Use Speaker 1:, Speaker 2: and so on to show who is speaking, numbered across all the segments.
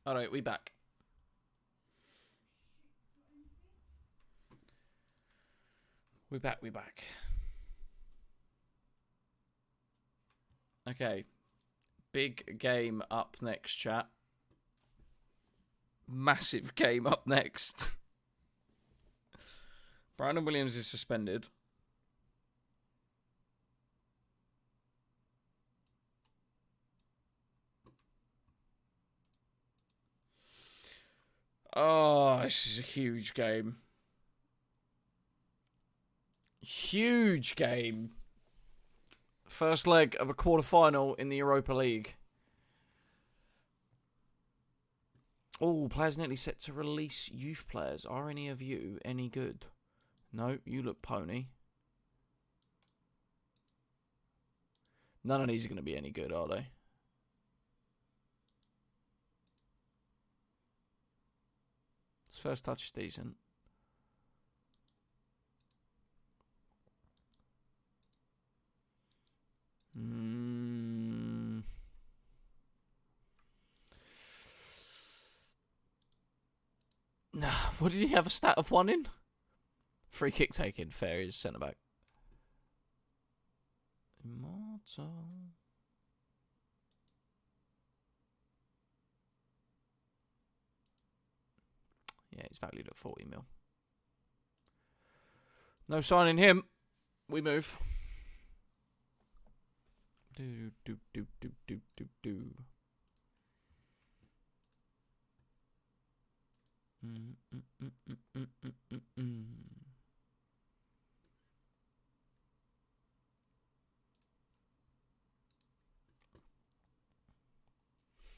Speaker 1: All right, we back. We back. Okay. Big game up next, chat. Massive game up next. Brandon Williams is suspended. Oh, this is a huge game. Huge game. First leg of a quarter-final in the Europa League. Oh, players nearly set to release youth players. Are any of you any good? No, you look pony. None of these are going to be any good, are they? His first touch is decent. What did he have a stat of 1 in? Free kick taken. Fair is centre back. Immortal. Yeah, he's valued at 40 mil. No signing him. We move. Do.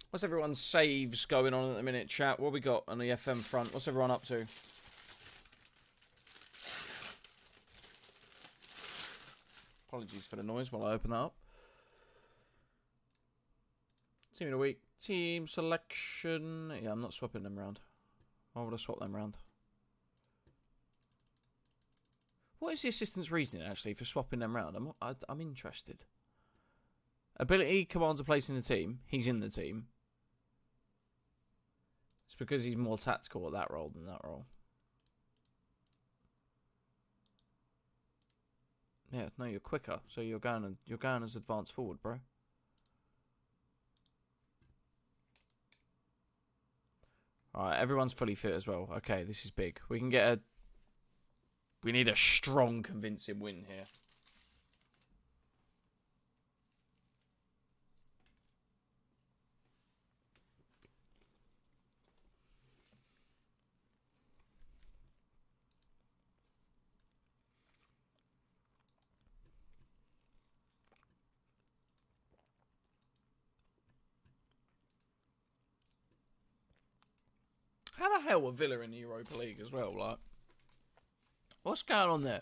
Speaker 1: What's everyone's saves going on at the minute, chat? What we got on the FM front? What's everyone up to? Apologies for the noise while I open that up. Team of the week. Team selection. Yeah, I'm not swapping them around. Why would I swap them around? What is the assistant's reasoning, actually, for swapping them around? I'm interested. Ability commands a place in the team. He's in the team. It's because he's more tactical at that role than that role. Yeah, no, you're quicker, so you're going as advanced forward, bro. Alright, everyone's fully fit as well. Okay, this is big. We need a strong, convincing win here. How the hell are Villa in the Europa League as well? Like, what's going on there?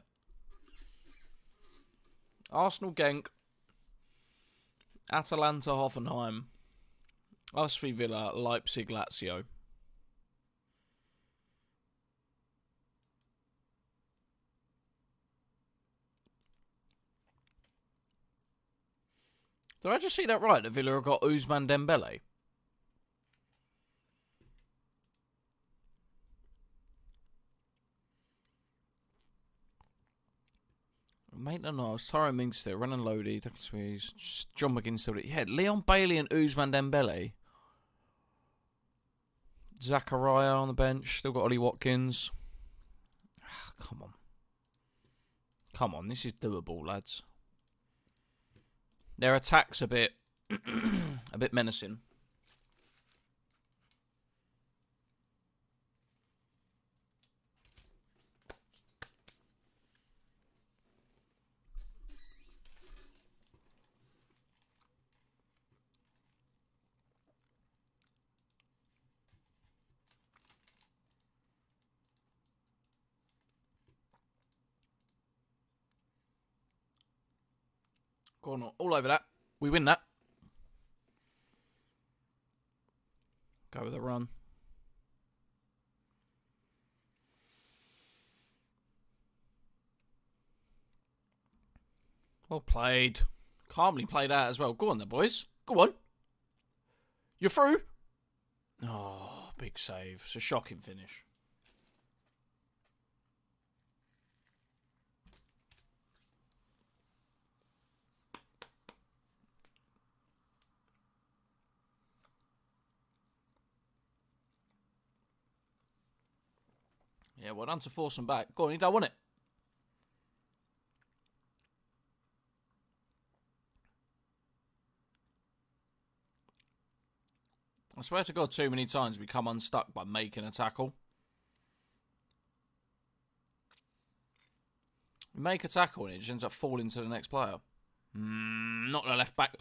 Speaker 1: Arsenal, Genk, Atalanta, Hoffenheim, us 3 Villa, Leipzig, Lazio. Did I just see that right? That Villa have got Ousmane Dembele. Maitland-Niles, Tyrone Mingster, Renan Lodi, Declan Squeeze, John McGinn still. Yeah, Leon Bailey and Ousmane Dembele. Zachariah on the bench. Still got Ollie Watkins. Come on. Come on, this is doable, lads. Their attack's a bit menacing. Go on, all over that. We win that. Go with a run. Well played. Calmly played out as well. Go on then, boys. Go on. You're through. Oh, big save. It's a shocking finish. Yeah, well done to force them back. Go on, you don't want it. I swear to God, too many times we come unstuck by making a tackle. We make a tackle and it just ends up falling to the next player. Not the left back.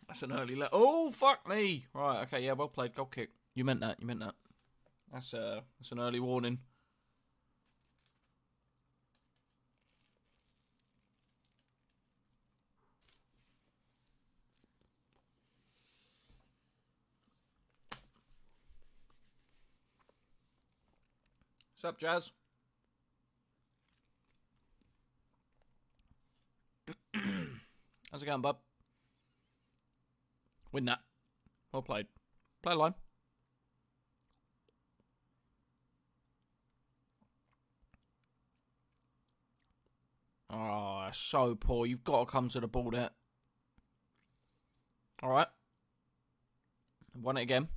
Speaker 1: That's an early oh, fuck me. Right, okay, yeah, well played. Goal kick. You meant that. That's an early warning. What's up, Jazz? How's it going, bub? Win that. Well played. Play line. Oh, that's so poor. You've got to come to the ball there. All right. Won it again.